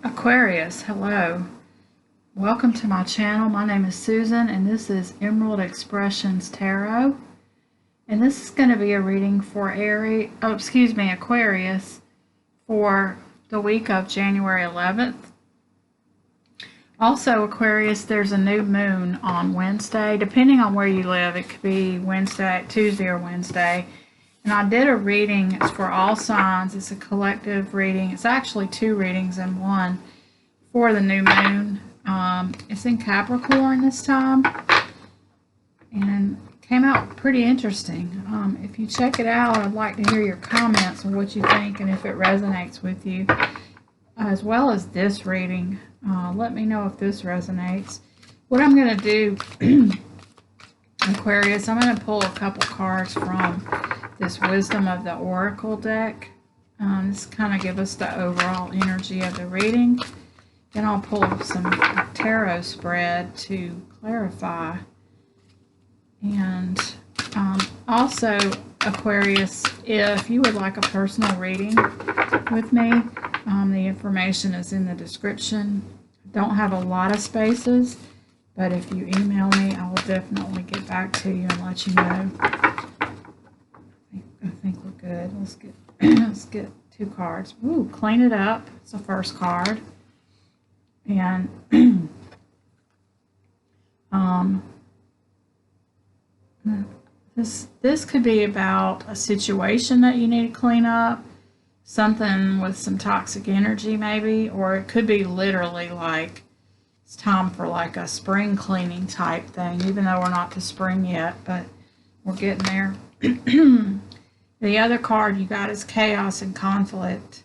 Aquarius, hello. Welcome to my channel. My name is Susan and this is EmeraldExpressions Tarot. And this is going to be a reading for Aquarius for the week of January 11th. Also, Aquarius, there's a new moon on Wednesday. Depending on where you live, it could be Tuesday or Wednesday. And I did a reading. It's for all signs. It's a collective reading. It's actually two readings in one for the new moon. It's in Capricorn this time. And it came out pretty interesting. If you check it out, I'd like to hear your comments on what you think and if it resonates with you. As well as this reading. Let me know if this resonates. What I'm going to do, Aquarius, I'm going to pull a couple cards from this Wisdom of the Oracle deck. This kind of give us the overall energy of the reading. Then I'll pull some tarot spread to clarify. And also, Aquarius, if you would like a personal reading with me, the information is in the description. I don't have a lot of spaces, but if you email me, I will definitely get back to you and let you know. I think we're good. Let's get two cards. Ooh, clean it up. It's the first card. And this could be about a situation that you need to clean up, something with some toxic energy maybe, or it could be literally like it's time for like a spring cleaning type thing, even though we're not to spring yet, but we're getting there. The other card you got is chaos and conflict.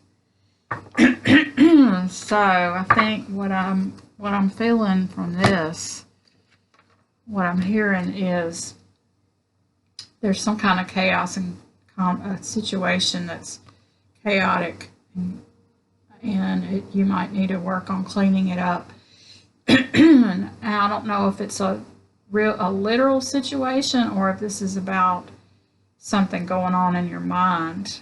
So I think what I'm feeling from this, what I'm hearing is there's some kind of chaos and a situation that's chaotic, and you might need to work on cleaning it up. And I don't know if it's a literal situation or if this is about something going on in your mind.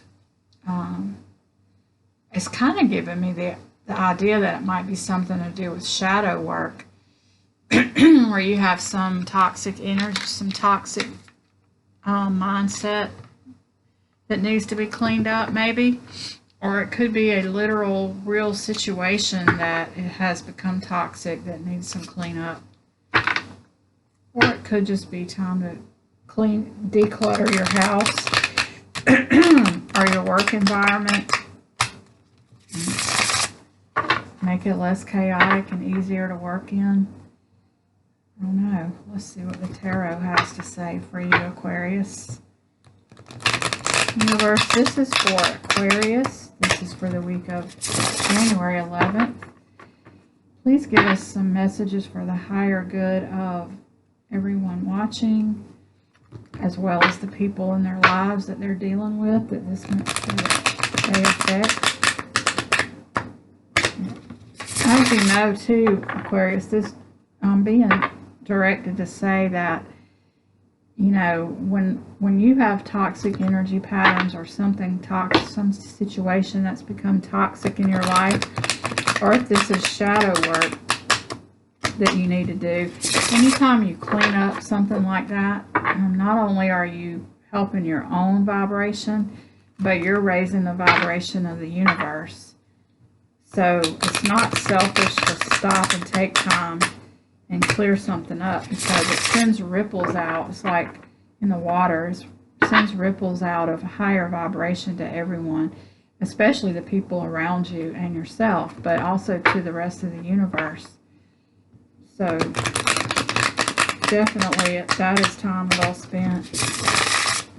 It's kind of giving me the idea that it might be something to do with shadow work, where you have some toxic energy, some toxic mindset that needs to be cleaned up maybe, or it could be a literal real situation that it has become toxic that needs some cleanup, or it could just be time to declutter your house or your work environment, make it less chaotic and easier to work in. I don't know. Let's see what the tarot has to say for you, Aquarius. Universe, this is for Aquarius. This is for the week of January 11th. Please give us some messages for the higher good of everyone watching, as well as the people in their lives that they're dealing with, that they affect. As you know, too, Aquarius, this being directed to say that, you know, when you have toxic energy patterns or something toxic, some situation that's become toxic in your life, or if this is shadow work that you need to do, anytime you clean up something like that, not only are you helping your own vibration, but you're raising the vibration of the universe. So it's not selfish to stop and take time and clear something up, because it sends ripples out. It's like in the water, it sends ripples out of higher vibration to everyone, especially the people around you and yourself, but also to the rest of the universe. So definitely that is time well spent,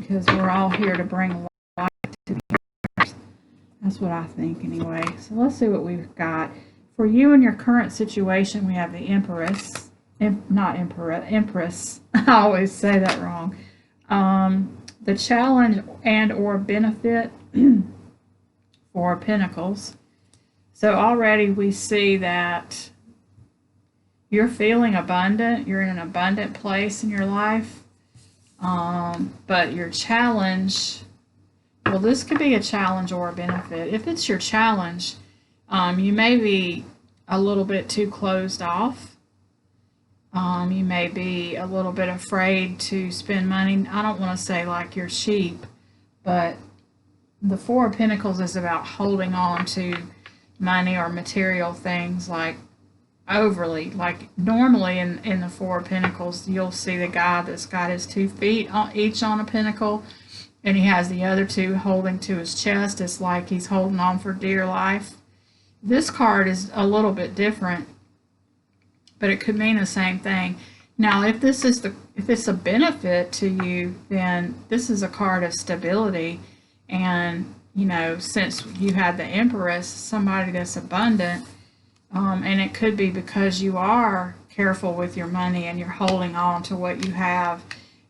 because we're all here to bring light to the universe. That's what I think anyway. So let's see what we've got. For you in your current situation, we have the Empress. Empress. I always say that wrong. The challenge and or benefit for Pentacles. So already we see that you're feeling abundant. You're in an abundant place in your life. But your challenge, well, this could be a challenge or a benefit. If it's your challenge, You may be a little bit too closed off. You may be a little bit afraid to spend money. I don't want to say like you're cheap, but the Four of Pentacles is about holding on to money or material things like overly. Like normally in the Four of Pentacles, you'll see the guy that's got his 2 feet each on a pentacle, and he has the other 2 holding to his chest. It's like he's holding on for dear life. This card is a little bit different, but it could mean the same thing. Now, if it's a benefit to you, then this is a card of stability. And, you know, since you had the Empress, somebody that's abundant, and it could be because you are careful with your money and you're holding on to what you have.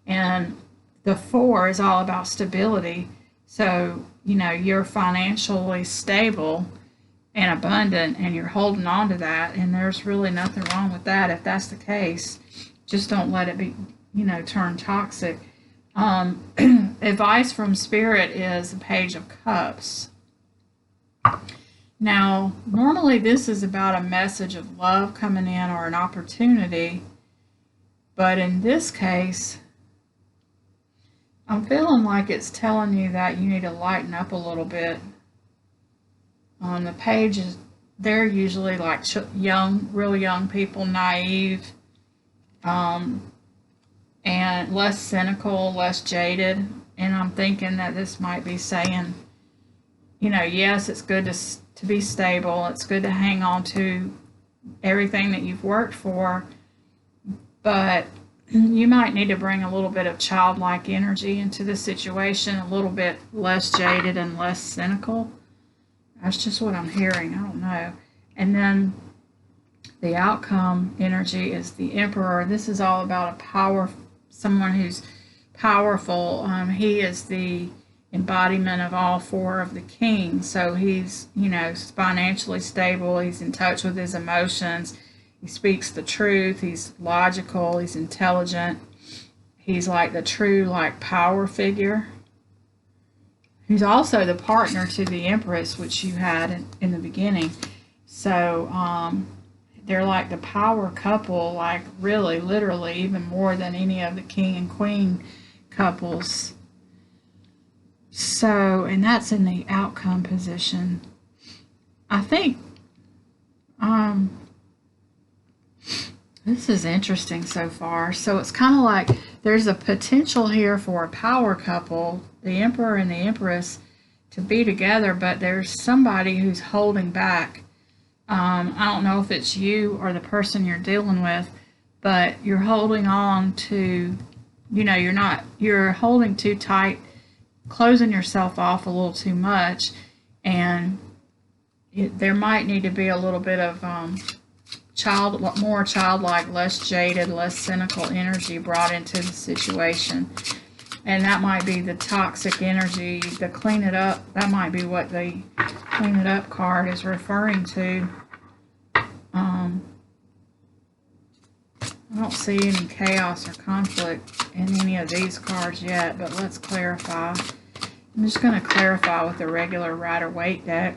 And the 4 is all about stability. So, you know, you're financially stable and abundant, and you're holding on to that, and there's really nothing wrong with that if that's the case. Just don't let it be, you know, turn toxic. Advice from Spirit is the Page of Cups. Now, normally this is about a message of love coming in or an opportunity, but in this case, I'm feeling like it's telling you that you need to lighten up a little bit. The pages, they're usually like real young people, naive, and less cynical, less jaded. And I'm thinking that this might be saying, you know, yes, it's good to be stable. It's good to hang on to everything that you've worked for, but you might need to bring a little bit of childlike energy into the situation, a little bit less jaded and less cynical. That's just what I'm hearing. I don't know. And then the outcome energy is the Emperor. This is all about someone who's powerful. He is the embodiment of all 4 of the kings. So he's, you know, financially stable. He's in touch with his emotions. He speaks the truth. He's logical. He's intelligent. He's like the true, like, power figure. He's also the partner to the Empress, which you had in the beginning. So they're like the power couple, like really, literally, even more than any of the King and Queen couples. So, and that's in the outcome position. I think this is interesting so far. So it's kind of like there's a potential here for a power couple, the Emperor and the Empress, to be together, but there's somebody who's holding back. I don't know if it's you or the person you're dealing with, but you're holding on to, you know, you're holding too tight, closing yourself off a little too much, and there might need to be a little bit of more childlike, less jaded, less cynical energy brought into the situation. And that might be the toxic energy, the clean it up. That might be what the clean it up card is referring to. I don't see any chaos or conflict in any of these cards yet, but let's clarify. I'm just going to clarify with the regular Rider-Waite deck.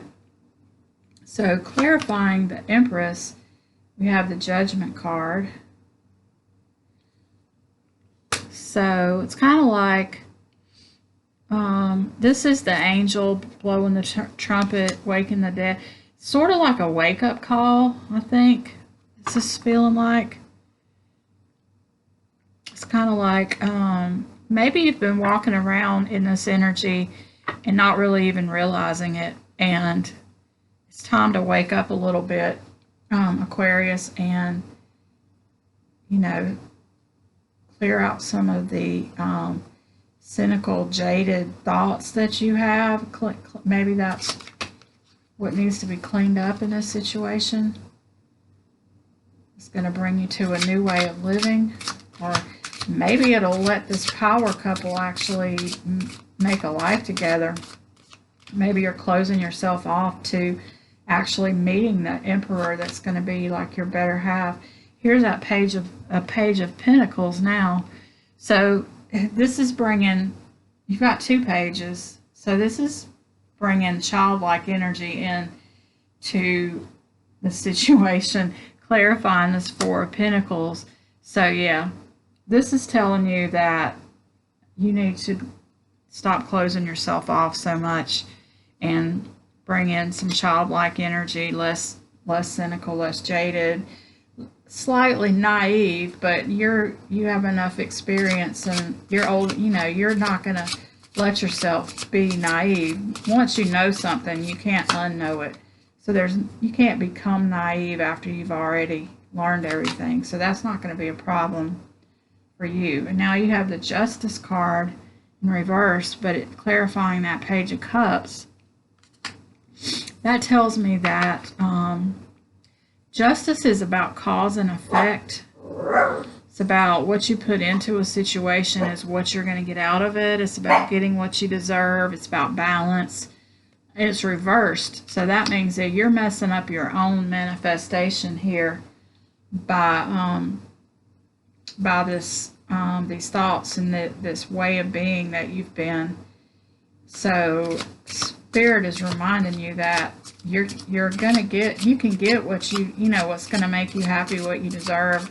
So clarifying the Empress, we have the Judgment card. So it's kind of like, this is the angel blowing the trumpet, waking the dead. Sort of like a wake-up call, I think. It's just feeling like. It's kind of like, maybe you've been walking around in this energy and not really even realizing it. And it's time to wake up a little bit, Aquarius, and, you know, clear out some of the cynical, jaded thoughts that you have. Maybe that's what needs to be cleaned up in this situation. It's going to bring you to a new way of living, or maybe it'll let this power couple actually make a life together. Maybe you're closing yourself off to actually meeting that Emperor that's going to be like your better half. Here's that page of Pentacles now. So this is bringing, you've got 2 pages. So this is bringing childlike energy in to the situation, clarifying this Four of Pentacles. So yeah, this is telling you that you need to stop closing yourself off so much and bring in some childlike energy, less cynical, less jaded, slightly naive, but you have enough experience and you're old, you're not going to let yourself be naive. Once you know something, you can't unknow it. So you can't become naive after you've already learned everything. So that's not going to be a problem for you. And now you have the Justice card in reverse, but it clarifying that Page of Cups. That tells me that justice is about cause and effect. It's about what you put into a situation is what you're going to get out of it. It's about getting what you deserve. It's about balance. It's reversed. So that means that you're messing up your own manifestation here by this these thoughts and this way of being that you've been. So Spirit is reminding you that you're gonna get, you can get what what's gonna make you happy, what you deserve.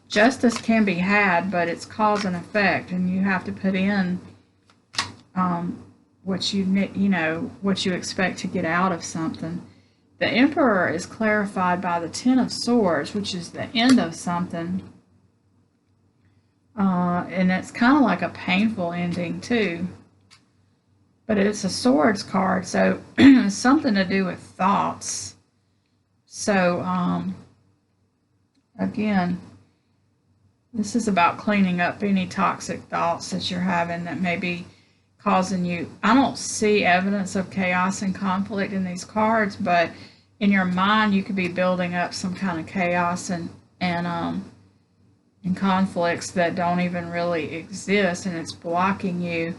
Justice can be had, but it's cause and effect, and you have to put in what you expect to get out of something. The Emperor is clarified by the Ten of Swords, which is the end of something, and it's kind of like a painful ending too. But it's a Swords card, so it's something to do with thoughts. So again, this is about cleaning up any toxic thoughts that you're having that may be causing you. I don't see evidence of chaos and conflict in these cards, but in your mind you could be building up some kind of chaos and conflicts that don't even really exist, and it's blocking you.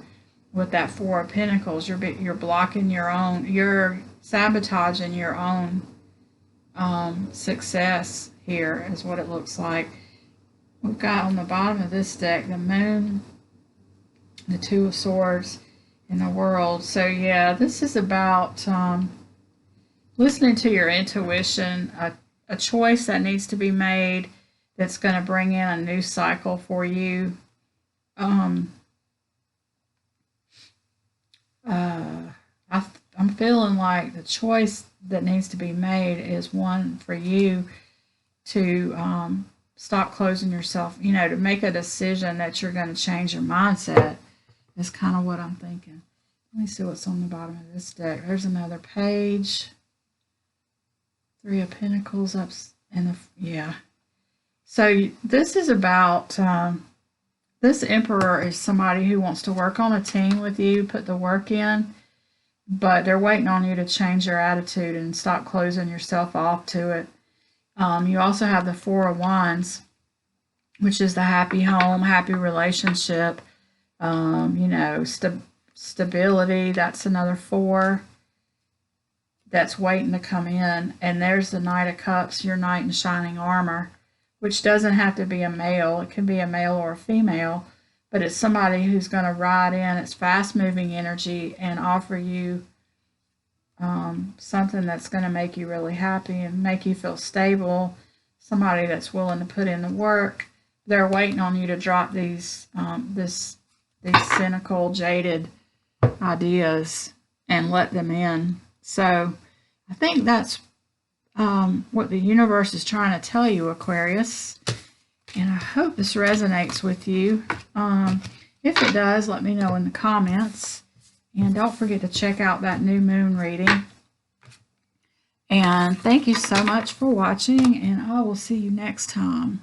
With that Four of Pentacles, you're blocking your own, you're sabotaging your own success here, is what it looks like. We've got on the bottom of this deck the Moon, the Two of Swords, and the World. So yeah, this is about listening to your intuition, a choice that needs to be made that's going to bring in a new cycle for you. I'm feeling like the choice that needs to be made is one for you to stop closing yourself, to make a decision that you're going to change your mindset is kind of what I'm thinking. Let me see what's on the bottom of this deck. There's another page. Three of Pentacles up, and yeah. So this is about, this Emperor is somebody who wants to work on a team with you, put the work in, but they're waiting on you to change your attitude and stop closing yourself off to it. You also have the Four of Wands, which is the happy home, happy relationship, stability. That's another four that's waiting to come in. And there's the Knight of Cups, your knight in shining armor, which doesn't have to be a male. It can be a male or a female, but it's somebody who's going to ride in. It's fast-moving energy and offer you something that's going to make you really happy and make you feel stable. Somebody that's willing to put in the work. They're waiting on you to drop these these cynical, jaded ideas and let them in. So I think that's what the universe is trying to tell you, Aquarius. And I hope this resonates with you. If it does, let me know in the comments. And don't forget to check out that new moon reading. And thank you so much for watching, and I will see you next time.